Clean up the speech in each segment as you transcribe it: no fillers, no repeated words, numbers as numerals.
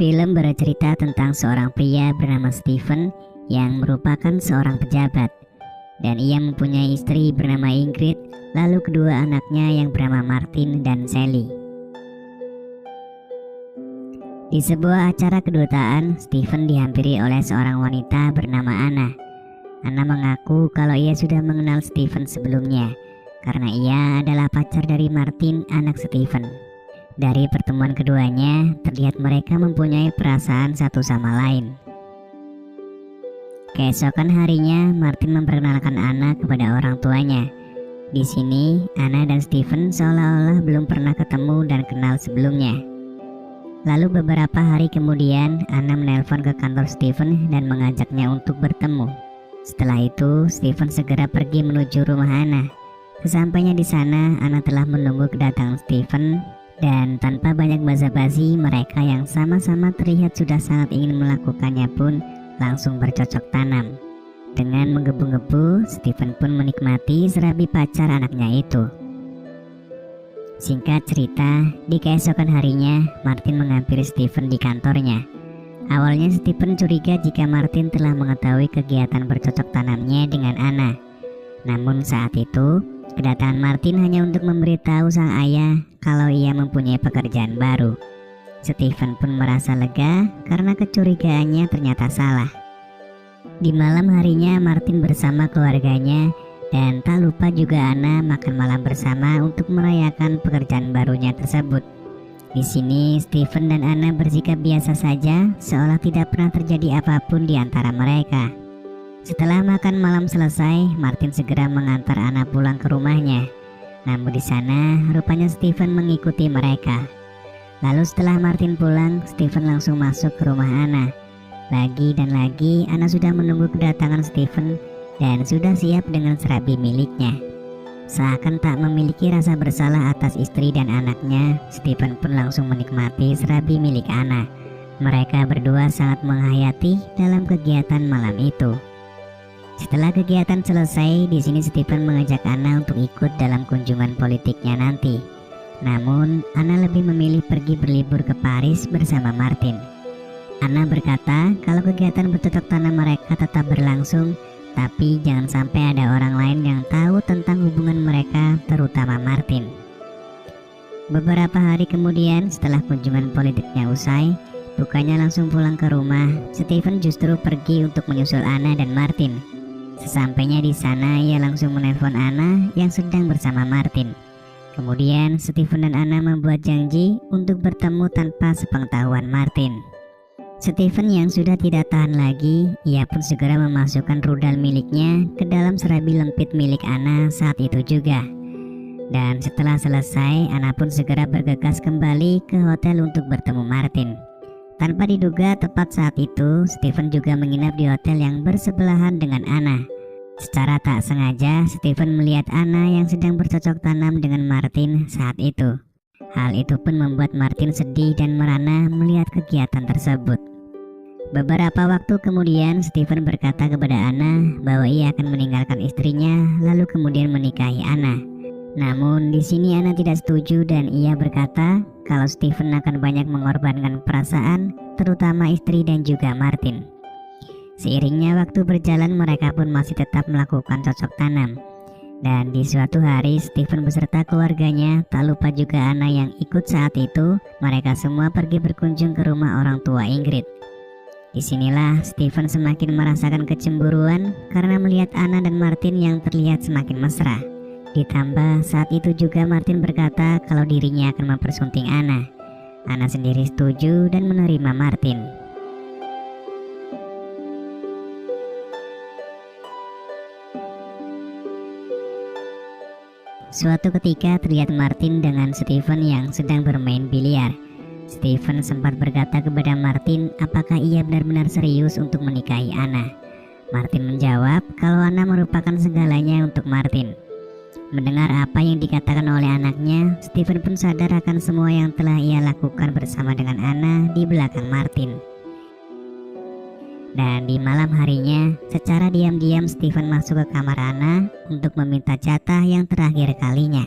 Film bercerita tentang seorang pria bernama Stephen yang merupakan seorang pejabat, dan ia mempunyai istri bernama Ingrid, lalu kedua anaknya yang bernama Martin dan Sally. Di sebuah acara kedutaan, Stephen dihampiri oleh seorang wanita bernama Anna. Anna mengaku kalau ia sudah mengenal Stephen sebelumnya, karena ia adalah pacar dari Martin, anak Stephen. Dari pertemuan keduanya, terlihat mereka mempunyai perasaan satu sama lain. Keesokan harinya, Martin memperkenalkan Anna kepada orang tuanya. Di sini, Anna dan Stephen seolah-olah belum pernah ketemu dan kenal sebelumnya. Lalu beberapa hari kemudian, Anna menelpon ke kantor Stephen dan mengajaknya untuk bertemu. Setelah itu, Stephen segera pergi menuju rumah Anna. Sesampainya di sana, Anna telah menunggu kedatangan Stephen. Dan tanpa banyak basa-basi, mereka yang sama-sama terlihat sudah sangat ingin melakukannya pun langsung bercocok tanam. Dengan menggebu-gebu, Stephen pun menikmati serabi pacar anaknya itu. Singkat cerita, di keesokan harinya, Martin menghampiri Stephen di kantornya. Awalnya Stephen curiga jika Martin telah mengetahui kegiatan bercocok tanamnya dengan Anna. Namun saat itu, kedatangan Martin hanya untuk memberitahu sang ayah kalau ia mempunyai pekerjaan baru. Stephen pun merasa lega karena kecurigaannya ternyata salah. Di malam harinya, Martin bersama keluarganya dan tak lupa juga Anna makan malam bersama untuk merayakan pekerjaan barunya tersebut. Di sini, Stephen dan Anna bersikap biasa saja, seolah tidak pernah terjadi apapun di antara mereka. Setelah makan malam selesai, Martin segera mengantar Anna pulang ke rumahnya. Namun di sana, rupanya Stephen mengikuti mereka. Lalu setelah Martin pulang, Stephen langsung masuk ke rumah Anna. Lagi dan lagi, Anna sudah menunggu kedatangan Stephen dan sudah siap dengan serabi miliknya. Seakan tak memiliki rasa bersalah atas istri dan anaknya, Stephen pun langsung menikmati serabi milik Anna. Mereka berdua sangat menghayati dalam kegiatan malam itu. Setelah kegiatan selesai, di sini Stephen mengajak Anna untuk ikut dalam kunjungan politiknya nanti. Namun, Anna lebih memilih pergi berlibur ke Paris bersama Martin. Anna berkata kalau kegiatan bercocok tanam mereka tetap berlangsung, tapi jangan sampai ada orang lain yang tahu tentang hubungan mereka, terutama Martin. Beberapa hari kemudian, setelah kunjungan politiknya usai, bukannya langsung pulang ke rumah, Stephen justru pergi untuk menyusul Anna dan Martin. Sesampainya di sana, ia langsung menelpon Anna yang sedang bersama Martin. Kemudian Stephen dan Anna membuat janji untuk bertemu tanpa sepengetahuan Martin. Stephen yang sudah tidak tahan lagi, ia pun segera memasukkan rudal miliknya ke dalam serabi lempit milik Anna saat itu juga. Dan setelah selesai, Anna pun segera bergegas kembali ke hotel untuk bertemu Martin. Tanpa diduga, tepat saat itu, Stephen juga menginap di hotel yang bersebelahan dengan Anna. Secara tak sengaja, Stephen melihat Anna yang sedang bercocok tanam dengan Martin saat itu. Hal itu pun membuat Martin sedih dan merana melihat kegiatan tersebut. Beberapa waktu kemudian, Stephen berkata kepada Anna bahwa ia akan meninggalkan istrinya lalu kemudian menikahi Anna. Namun di sini Anna tidak setuju dan ia berkata kalau Stephen akan banyak mengorbankan perasaan, terutama istri dan juga Martin. Seiringnya waktu berjalan, mereka pun masih tetap melakukan cocok tanam. Dan di suatu hari, Stephen beserta keluarganya, tak lupa juga Anna yang ikut saat itu, mereka semua pergi berkunjung ke rumah orang tua Ingrid. Disinilah Stephen semakin merasakan kecemburuan karena melihat Anna dan Martin yang terlihat semakin mesra. Ditambah saat itu juga Martin berkata kalau dirinya akan mempersunting Anna. Anna sendiri setuju dan menerima Martin. Suatu ketika terlihat Martin dengan Stephen yang sedang bermain biliar. Stephen sempat berkata kepada Martin apakah ia benar-benar serius untuk menikahi Anna. Martin menjawab kalau Anna merupakan segalanya untuk Martin. Mendengar apa yang dikatakan oleh anaknya, Stephen pun sadar akan semua yang telah ia lakukan bersama dengan Anna di belakang Martin. Dan di malam harinya, secara diam-diam Stephen masuk ke kamar Anna untuk meminta jatah yang terakhir kalinya.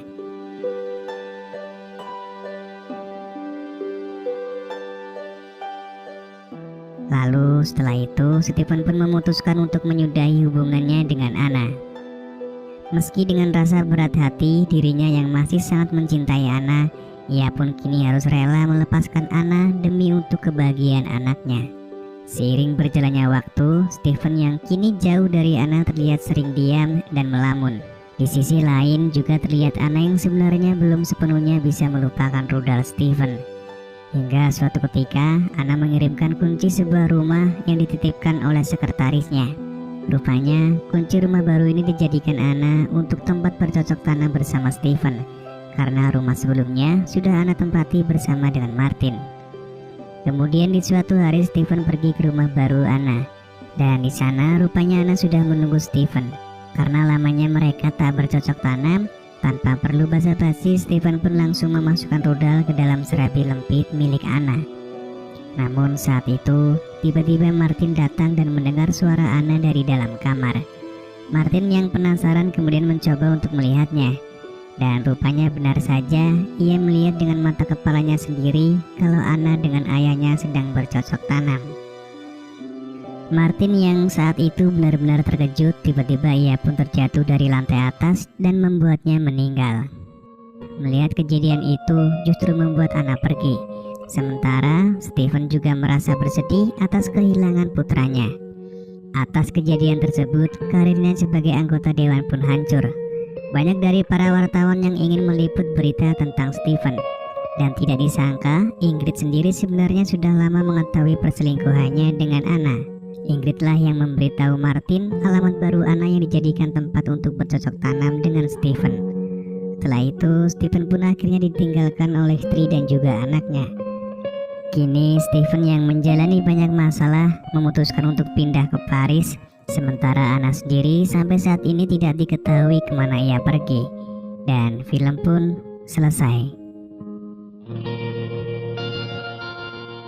Lalu setelah itu Stephen pun memutuskan untuk menyudahi hubungannya dengan Anna. Meski dengan rasa berat hati dirinya yang masih sangat mencintai Anna, ia pun kini harus rela melepaskan Anna demi untuk kebahagiaan anaknya. Seiring berjalannya waktu, Stephen yang kini jauh dari Anna terlihat sering diam dan melamun. Di sisi lain juga terlihat Anna yang sebenarnya belum sepenuhnya bisa melupakan rudal Stephen. Hingga suatu ketika Anna mengirimkan kunci sebuah rumah yang dititipkan oleh sekretarisnya. Rupanya kunci rumah baru ini dijadikan Anna untuk tempat bercocok tanam bersama Stephen, karena rumah sebelumnya sudah Anna tempati bersama dengan Martin. Kemudian di suatu hari Stephen pergi ke rumah baru Anna, dan di sana rupanya Anna sudah menunggu Stephen. Karena lamanya mereka tak bercocok tanam, tanpa perlu basa-basi Stephen pun langsung memasukkan rudal ke dalam serabi lempit milik Anna. Namun saat itu tiba-tiba Martin datang dan mendengar suara Anna dari dalam kamar. Martin yang penasaran kemudian mencoba untuk melihatnya, dan rupanya benar saja ia melihat dengan mata kepalanya sendiri kalau Anna dengan ayahnya sedang bercocok tanam. Martin yang saat itu benar-benar terkejut, tiba-tiba ia pun terjatuh dari lantai atas dan membuatnya meninggal. Melihat kejadian itu justru membuat Anna pergi. Sementara Stephen juga merasa bersedih atas kehilangan putranya. Atas kejadian tersebut, karirnya sebagai anggota dewan pun hancur. Banyak dari para wartawan yang ingin meliput berita tentang Stephen. Dan tidak disangka, Ingrid sendiri sebenarnya sudah lama mengetahui perselingkuhannya dengan Anna. Ingrid lah yang memberitahu Martin alamat baru Anna yang dijadikan tempat untuk bercocok tanam dengan Stephen. Setelah itu, Stephen pun akhirnya ditinggalkan oleh istri dan juga anaknya. Kini Stephen yang menjalani banyak masalah memutuskan untuk pindah ke Paris, sementara Anna sendiri sampai saat ini tidak diketahui kemana ia pergi. Dan film pun selesai.